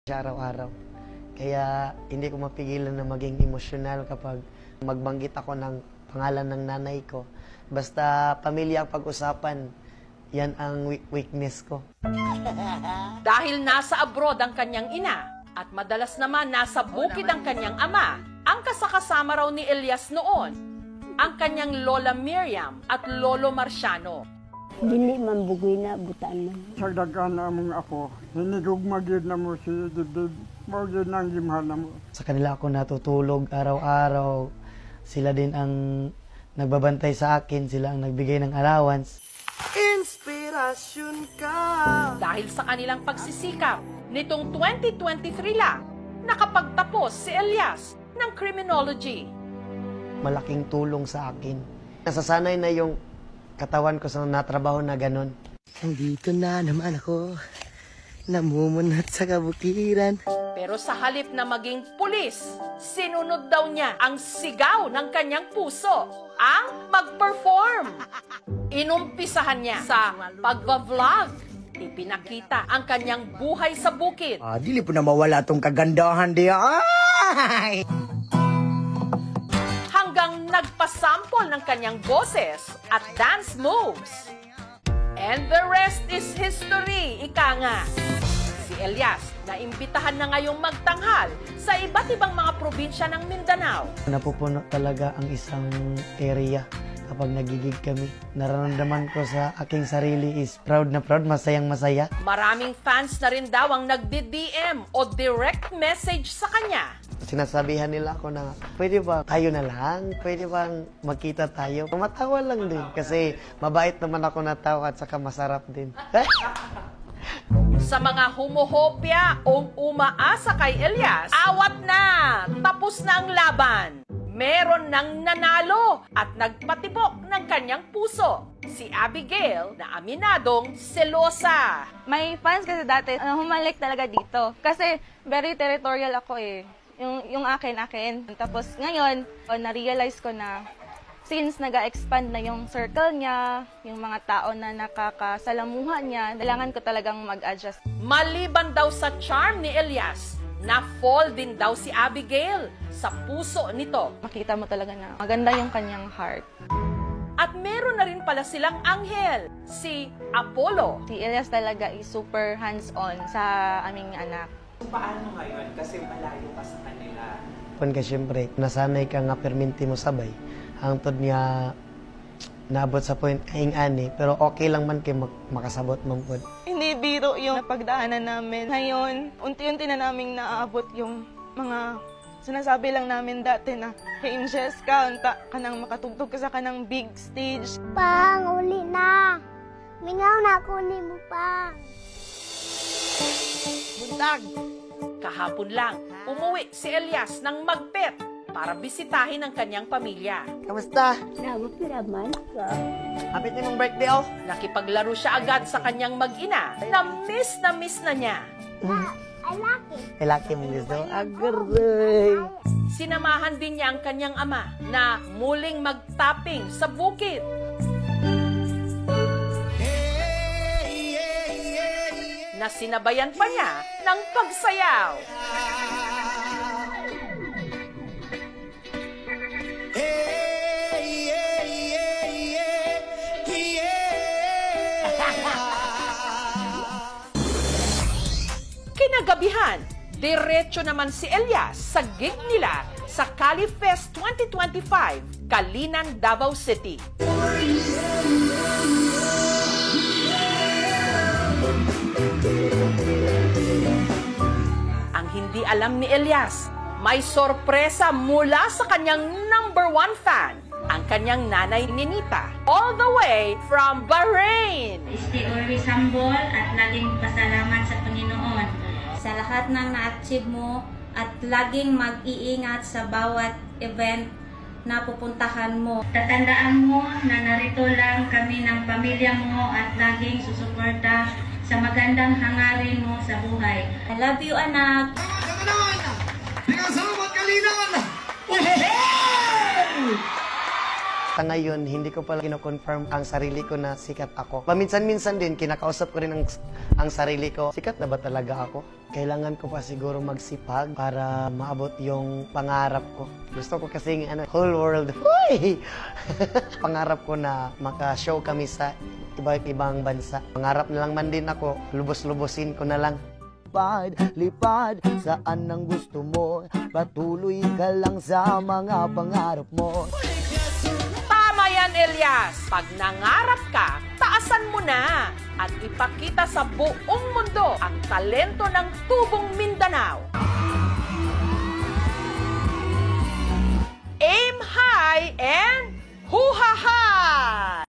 siya araw-araw. Kaya hindi ko mapigilan na maging emosyonal kapag magbanggit ako ng pangalan ng nanay ko. Basta pamilya ang pag-usapan, yan ang weakness ko. Dahil nasa abroad ang kanyang ina at madalas naman nasa bukid ang kanyang ama, ang kasakasama raw ni Elias noon, ang kanyang Lola Miriam at Lolo Marciano. Dili man bugoy na butaan man. Sa dagan among ako, hinigugmagid na mo si Dibdib, magid nang gimhal na mo. Sa kanila ako natutulog araw-araw. Sila din ang nagbabantay sa akin, sila ang nagbigay ng allowance. Inspirasyon ka! Dahil sa kanilang pagsisikap, nitong 2023 lang, nakapagtapos si Elias ng criminology. Malaking tulong sa akin. Nasasanay na yung katawan ko sa natrabaho na ganun. Nandito na naman ako, namumunat sa kabukiran. Pero sa halip na maging pulis, sinunod daw niya ang sigaw ng kanyang puso, ang mag-perform. Inumpisahan niya sa pagva-vlog. Ipinakita ang kanyang buhay sa bukid. Dili po na mawala tong kagandahan diya. Ay! Hanggang nagpasample ng kanyang boses at dance moves. And the rest is history, ika nga. Si Elias na imbitahan na ngayong magtanghal sa iba't ibang mga probinsya ng Mindanao. Napupuno talaga ang isang area kapag nagigig kami. Nararamdaman ko sa aking sarili is proud na proud, masayang masaya. Maraming fans na rin daw ang nagdi-DM o direct message sa kanya. Sinasabihan nila ako na, pwede ba tayo na lang? Pwede bang magkita tayo? Matawa lang din kasi mabait naman ako na tao at saka masarap din. Sa mga humuhopya o umaasa kay Elias, awat na! Tapos na ang laban! Meron nang nanalo at nagpatibok ng kanyang puso. Si Abigail na aminadong selosa. May fans kasi dati, humalik talaga dito. Kasi very territorial ako eh. Yung akin. Tapos ngayon, na-realize ko na since nag-expand na yung circle niya, yung mga tao na nakakasalamuha niya, kailangan ko talagang mag-adjust. Maliban daw sa charm ni Elias, na-fall din daw si Abigail sa puso nito. Makita mo talaga na maganda yung kanyang heart. At meron na rin pala silang anghel, si Apollo. Si Elias talaga is super hands-on sa aming anak. Paano ngayon? Kasi malayo pa sa kanila. Kung siyempre, nasanay ka nga perminti mo sabay. Hangtod niya naabot sa point aing ani, pero okay lang man kay makasabot man po. Hindi biro yung napagdaanan namin. Ngayon, unti-unti na naming naaabot yung mga sinasabi lang namin dati na kay Angels ka, unta ka nang makatugtog ka sa kanang big stage. Pang, uli na. Mingaw na ako ni mo, Pang. Buntag! Kahapon lang, umuwi si Elias ng Magpet para bisitahin ang kanyang pamilya. Kamusta? Nagupiraman ka. Hapit nimong birthday, oh. Nakipaglaro siya agad sa kanyang mag-ina na miss na niya. I like it. Ay, laki mo gusto. Agaray! Sinamahan din niya ang kanyang ama na muling mag-tapping sa bukid. Na sinabayan pa niya ng pagsayaw. Kinagabihan, diretso naman si Elias sa gig nila sa Cali Fest 2025, Kalinan, Davao City. Ang hindi alam ni Elias, may sorpresa mula sa kanyang #1 fan, ang kanyang nanay Ninita, all the way from Bahrain. Stay always humble at laging pasalamat sa Panginoon sa lahat ng na-achieve mo at laging mag-iingat sa bawat event na pupuntahan mo. Tatandaan mo na narito lang kami ng pamilya mo at laging susuporta sa magandang hangarin mo sa buhay. I love you, anak! Sa ngayon, hindi ko pala kino-confirm ang sarili ko na sikat ako. Paminsan-minsan din, kinakausap ko rin ang sarili ko. Sikat na ba talaga ako? Kailangan ko pa siguro magsipag para maabot yung pangarap ko. Gusto ko kasing whole world. Huy! Pangarap ko na maka-show kami sa iba't ibang bansa. Pangarap na lang man din ako, lubos-lubosin ko na lang. Lipad, saan ang gusto mo? Patuloy ka lang sa mga pangarap mo. Tama yan, Elias. Pag nangarap ka, taasan mo na at ipakita sa buong mundo ang talento ng Tubong Mindanao. Aim high and huha-ha!